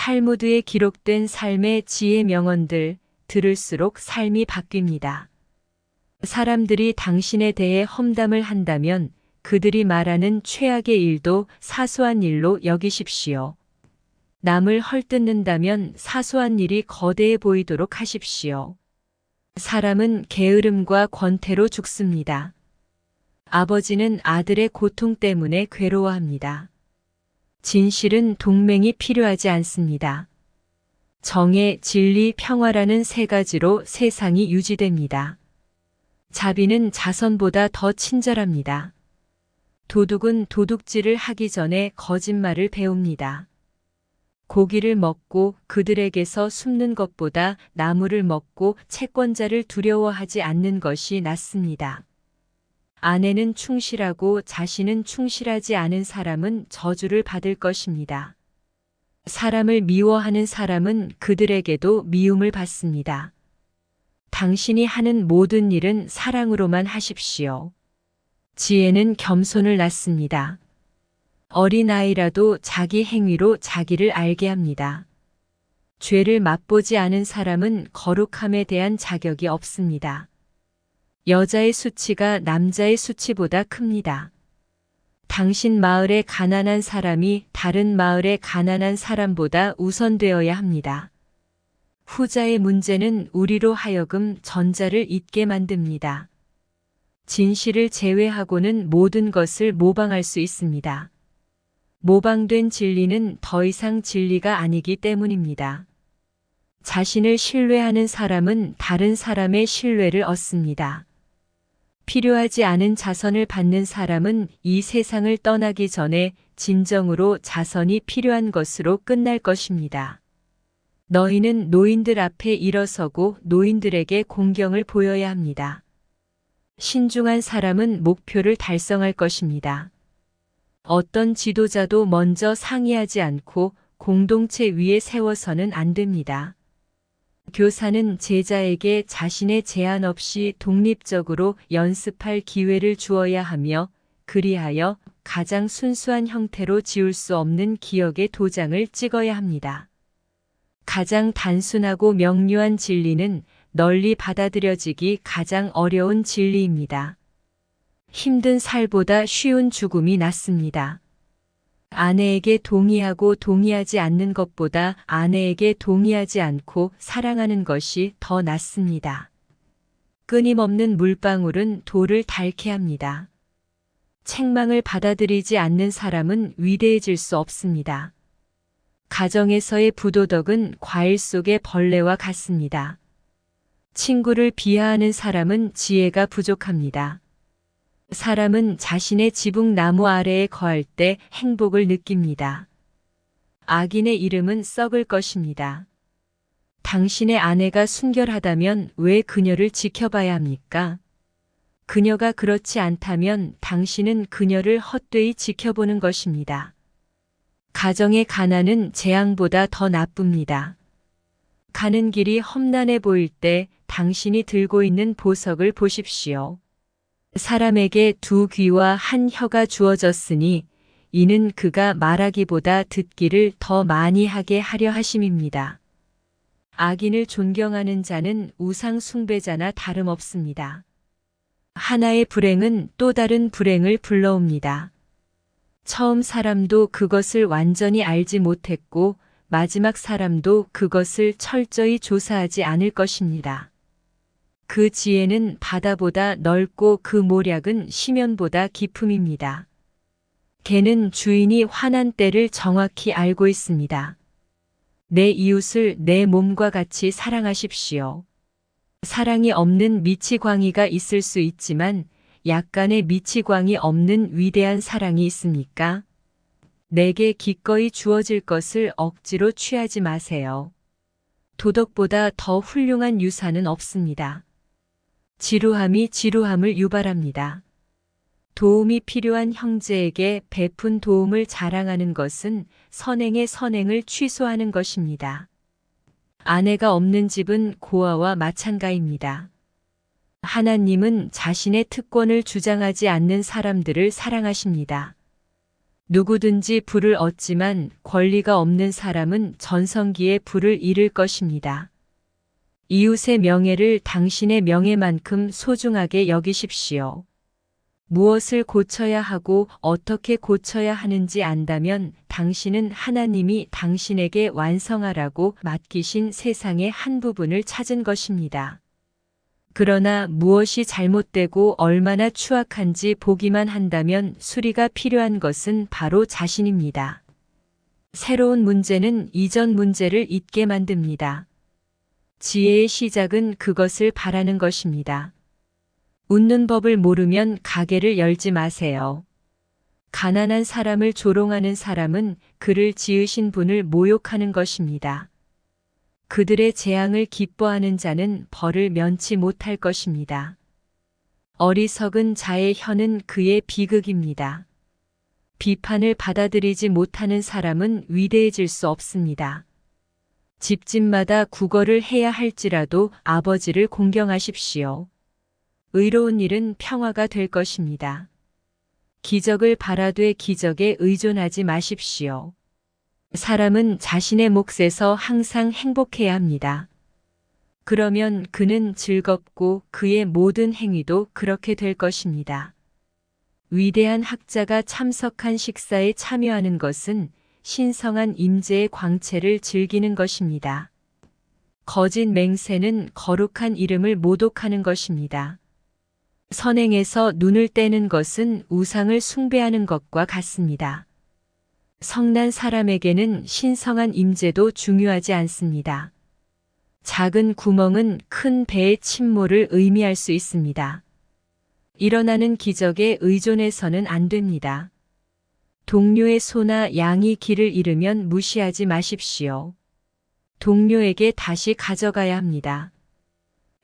탈무드에 기록된 삶의 지혜 명언들 들을수록 삶이 바뀝니다. 사람들이 당신에 대해 험담을 한다면 그들이 말하는 최악의 일도 사소한 일로 여기십시오. 남을 헐뜯는다면 사소한 일이 거대해 보이도록 하십시오. 사람은 게으름과 권태로 죽습니다. 아버지는 아들의 고통 때문에 괴로워합니다. 진실은 동맹이 필요하지 않습니다. 정의, 진리, 평화라는 세 가지로 세상이 유지됩니다. 자비는 자선보다 더 친절합니다. 도둑은 도둑질을 하기 전에 거짓말을 배웁니다. 고기를 먹고 그들에게서 숨는 것보다 나무를 먹고 채권자를 두려워하지 않는 것이 낫습니다. 아내는 충실하고 자신은 충실하지 않은 사람은 저주를 받을 것입니다. 사람을 미워하는 사람은 그들에게도 미움을 받습니다. 당신이 하는 모든 일은 사랑으로만 하십시오. 지혜는 겸손을 낳습니다. 어린아이라도 자기 행위로 자기를 알게 합니다. 죄를 맛보지 않은 사람은 거룩함에 대한 자격이 없습니다. 여자의 수치가 남자의 수치보다 큽니다. 당신 마을의 가난한 사람이 다른 마을의 가난한 사람보다 우선되어야 합니다. 후자의 문제는 우리로 하여금 전자를 잊게 만듭니다. 진실을 제외하고는 모든 것을 모방할 수 있습니다. 모방된 진리는 더 이상 진리가 아니기 때문입니다. 자신을 신뢰하는 사람은 다른 사람의 신뢰를 얻습니다. 필요하지 않은 자선을 받는 사람은 이 세상을 떠나기 전에 진정으로 자선이 필요한 것으로 끝날 것입니다. 너희는 노인들 앞에 일어서고 노인들에게 공경을 보여야 합니다. 신중한 사람은 목표를 달성할 것입니다. 어떤 지도자도 먼저 상의하지 않고 공동체 위에 세워서는 안 됩니다. 교사는 제자에게 자신의 제한 없이 독립적으로 연습할 기회를 주어야 하며 그리하여 가장 순수한 형태로 지울 수 없는 기억의 도장을 찍어야 합니다. 가장 단순하고 명료한 진리는 널리 받아들여지기 가장 어려운 진리입니다. 힘든 살보다 쉬운 죽음이 낫습니다. 아내에게 동의하고 동의하지 않는 것보다 아내에게 동의하지 않고 사랑하는 것이 더 낫습니다. 끊임없는 물방울은 돌을 닳게 합니다. 책망을 받아들이지 않는 사람은 위대해질 수 없습니다. 가정에서의 부도덕은 과일 속의 벌레와 같습니다. 친구를 비하하는 사람은 지혜가 부족합니다. 사람은 자신의 지붕나무 아래에 거할 때 행복을 느낍니다. 악인의 이름은 썩을 것입니다. 당신의 아내가 순결하다면 왜 그녀를 지켜봐야 합니까? 그녀가 그렇지 않다면 당신은 그녀를 헛되이 지켜보는 것입니다. 가정의 가난은 재앙보다 더 나쁩니다. 가는 길이 험난해 보일 때 당신이 들고 있는 보석을 보십시오. 사람에게 두 귀와 한 혀가 주어졌으니 이는 그가 말하기보다 듣기를 더 많이 하게 하려 하심입니다. 악인을 존경하는 자는 우상 숭배자나 다름없습니다. 하나의 불행은 또 다른 불행을 불러옵니다. 처음 사람도 그것을 완전히 알지 못했고 마지막 사람도 그것을 철저히 조사하지 않을 것입니다. 그 지혜는 바다보다 넓고 그 모략은 심연보다 깊음입니다. 개는 주인이 화난 때를 정확히 알고 있습니다. 내 이웃을 내 몸과 같이 사랑하십시오. 사랑이 없는 미치광이가 있을 수 있지만 약간의 미치광이 없는 위대한 사랑이 있습니까? 내게 기꺼이 주어질 것을 억지로 취하지 마세요. 도덕보다 더 훌륭한 유산은 없습니다. 지루함이 지루함을 유발합니다. 도움이 필요한 형제에게 베푼 도움을 자랑하는 것은 선행의 선행을 취소하는 것입니다. 아내가 없는 집은 고아와 마찬가지입니다. 하나님은 자신의 특권을 주장하지 않는 사람들을 사랑하십니다. 누구든지 부를 얻지만 권리가 없는 사람은 전성기에 부를 잃을 것입니다. 이웃의 명예를 당신의 명예만큼 소중하게 여기십시오. 무엇을 고쳐야 하고 어떻게 고쳐야 하는지 안다면 당신은 하나님이 당신에게 완성하라고 맡기신 세상의 한 부분을 찾은 것입니다. 그러나 무엇이 잘못되고 얼마나 추악한지 보기만 한다면 수리가 필요한 것은 바로 자신입니다. 새로운 문제는 이전 문제를 잊게 만듭니다. 지혜의 시작은 그것을 바라는 것입니다. 웃는 법을 모르면 가게를 열지 마세요. 가난한 사람을 조롱하는 사람은 그를 지으신 분을 모욕하는 것입니다. 그들의 재앙을 기뻐하는 자는 벌을 면치 못할 것입니다. 어리석은 자의 혀는 그의 비극입니다. 비판을 받아들이지 못하는 사람은 위대해질 수 없습니다. 집집마다 국어를 해야 할지라도 아버지를 공경하십시오. 의로운 일은 평화가 될 것입니다. 기적을 바라되 기적에 의존하지 마십시오. 사람은 자신의 몫에서 항상 행복해야 합니다. 그러면 그는 즐겁고 그의 모든 행위도 그렇게 될 것입니다. 위대한 학자가 참석한 식사에 참여하는 것은 신성한 임재의 광채를 즐기는 것입니다. 거짓 맹세는 거룩한 이름을 모독하는 것입니다. 선행에서 눈을 떼는 것은 우상을 숭배하는 것과 같습니다. 성난 사람에게는 신성한 임재도 중요하지 않습니다. 작은 구멍은 큰 배의 침몰을 의미할 수 있습니다. 일어나는 기적에 의존해서는 안 됩니다. 동료의 소나 양이 길을 잃으면 무시하지 마십시오. 동료에게 다시 가져가야 합니다.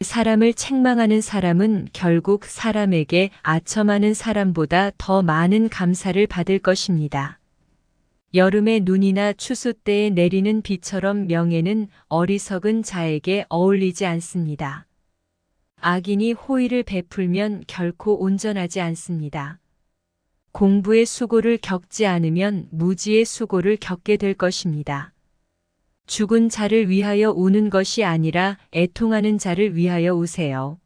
사람을 책망하는 사람은 결국 사람에게 아첨하는 사람보다 더 많은 감사를 받을 것입니다. 여름의 눈이나 추수 때에 내리는 비처럼 명예는 어리석은 자에게 어울리지 않습니다. 악인이 호의를 베풀면 결코 온전하지 않습니다. 공부의 수고를 겪지 않으면 무지의 수고를 겪게 될 것입니다. 죽은 자를 위하여 우는 것이 아니라 애통하는 자를 위하여 우세요.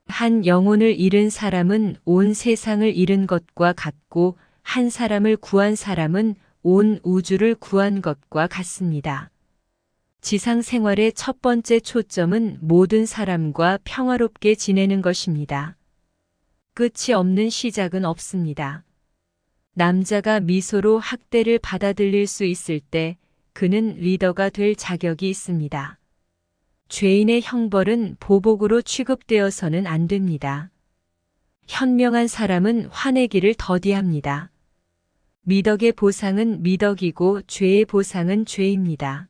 한 영혼을 잃은 사람은 온 세상을 잃은 것과 같고 한 사람을 구한 사람은 온 우주를 구한 것과 같습니다. 지상 생활의 첫 번째 초점은 모든 사람과 평화롭게 지내는 것입니다. 끝이 없는 시작은 없습니다. 남자가 미소로 학대를 받아들일 수 있을 때 그는 리더가 될 자격이 있습니다. 죄인의 형벌은 보복으로 취급되어서는 안 됩니다. 현명한 사람은 화내기를 더디합니다. 미덕의 보상은 미덕이고 죄의 보상은 죄입니다.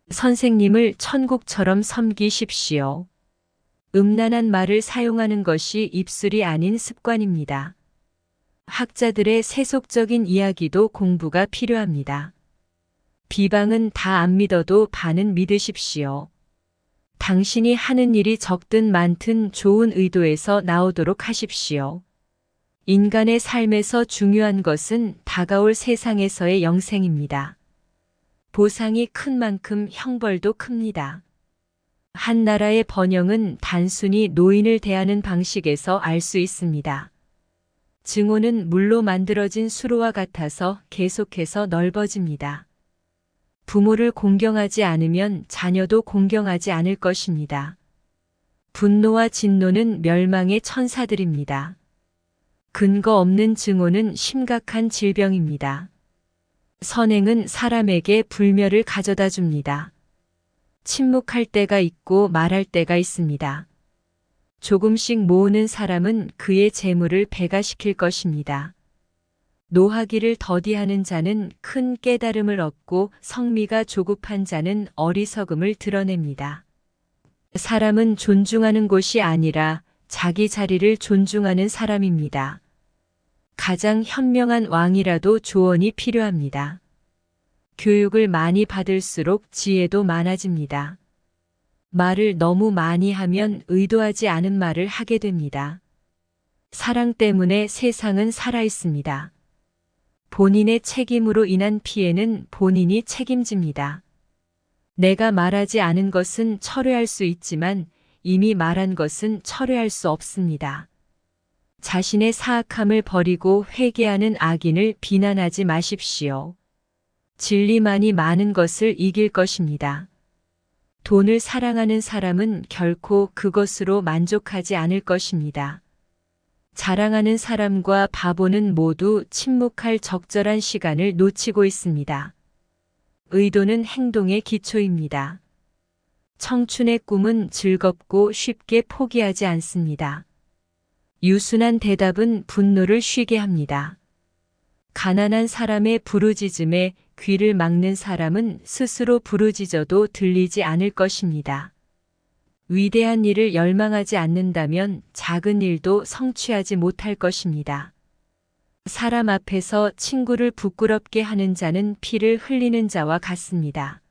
선생님을 천국처럼 섬기십시오. 음란한 말을 사용하는 것이 입술이 아닌 습관입니다. 학자들의 세속적인 이야기도 공부가 필요합니다. 비방은 다 안 믿어도 반은 믿으십시오. 당신이 하는 일이 적든 많든 좋은 의도에서 나오도록 하십시오. 인간의 삶에서 중요한 것은 다가올 세상에서의 영생입니다. 보상이 큰 만큼 형벌도 큽니다. 한 나라의 번영은 단순히 노인을 대하는 방식에서 알 수 있습니다. 증오는 물로 만들어진 수로와 같아서 계속해서 넓어집니다. 부모를 공경하지 않으면 자녀도 공경하지 않을 것입니다. 분노와 진노는 멸망의 천사들입니다. 근거 없는 증오는 심각한 질병입니다. 선행은 사람에게 불멸을 가져다 줍니다. 침묵할 때가 있고 말할 때가 있습니다. 조금씩 모으는 사람은 그의 재물을 배가시킬 것입니다. 노하기를 더디하는 자는 큰 깨달음을 얻고 성미가 조급한 자는 어리석음을 드러냅니다. 사람은 존중하는 곳이 아니라 자기 자리를 존중하는 사람입니다. 가장 현명한 왕이라도 조언이 필요합니다. 교육을 많이 받을수록 지혜도 많아집니다. 말을 너무 많이 하면 의도하지 않은 말을 하게 됩니다. 사랑 때문에 세상은 살아있습니다. 본인의 책임으로 인한 피해는 본인이 책임집니다. 내가 말하지 않은 것은 철회할 수 있지만 이미 말한 것은 철회할 수 없습니다. 자신의 사악함을 버리고 회개하는 악인을 비난하지 마십시오. 진리만이 많은 것을 이길 것입니다. 돈을 사랑하는 사람은 결코 그것으로 만족하지 않을 것입니다. 자랑하는 사람과 바보는 모두 침묵할 적절한 시간을 놓치고 있습니다. 의도는 행동의 기초입니다. 청춘의 꿈은 즐겁고 쉽게 포기하지 않습니다. 유순한 대답은 분노를 쉬게 합니다. 가난한 사람의 부르짖음에 귀를 막는 사람은 스스로 부르짖어도 들리지 않을 것입니다. 위대한 일을 열망하지 않는다면 작은 일도 성취하지 못할 것입니다. 사람 앞에서 친구를 부끄럽게 하는 자는 피를 흘리는 자와 같습니다.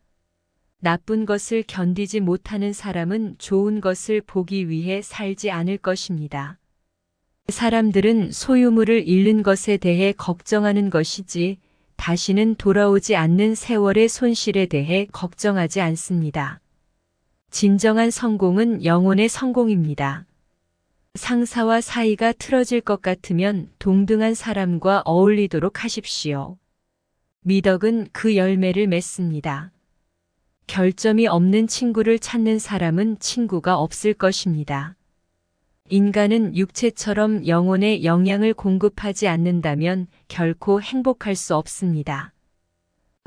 나쁜 것을 견디지 못하는 사람은 좋은 것을 보기 위해 살지 않을 것입니다. 사람들은 소유물을 잃는 것에 대해 걱정하는 것이지 다시는 돌아오지 않는 세월의 손실에 대해 걱정하지 않습니다. 진정한 성공은 영혼의 성공입니다. 상사와 사이가 틀어질 것 같으면 동등한 사람과 어울리도록 하십시오. 미덕은 그 열매를 맺습니다. 결점이 없는 친구를 찾는 사람은 친구가 없을 것입니다. 인간은 육체처럼 영혼에 영양을 공급하지 않는다면 결코 행복할 수 없습니다.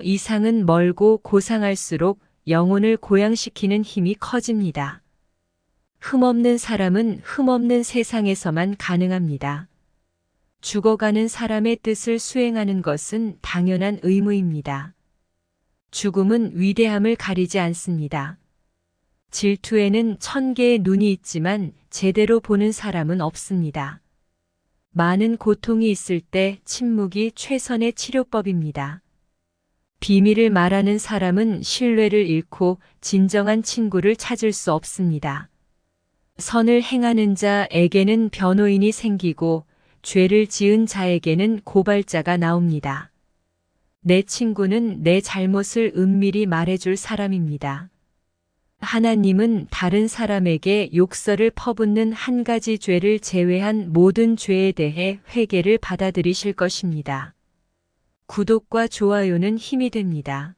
이상은 멀고 고상할수록 영혼을 고양시키는 힘이 커집니다. 흠없는 사람은 흠없는 세상에서만 가능합니다. 죽어가는 사람의 뜻을 수행하는 것은 당연한 의무입니다. 죽음은 위대함을 가리지 않습니다. 질투에는 1000개의 눈이 있지만 제대로 보는 사람은 없습니다. 많은 고통이 있을 때 침묵이 최선의 치료법입니다. 비밀을 말하는 사람은 신뢰를 잃고 진정한 친구를 찾을 수 없습니다. 선을 행하는 자에게는 변호인이 생기고 죄를 지은 자에게는 고발자가 나옵니다. 내 친구는 내 잘못을 은밀히 말해줄 사람입니다. 하나님은 다른 사람에게 욕설을 퍼붓는 한 가지 죄를 제외한 모든 죄에 대해 회개를 받아들이실 것입니다. 구독과 좋아요는 힘이 됩니다.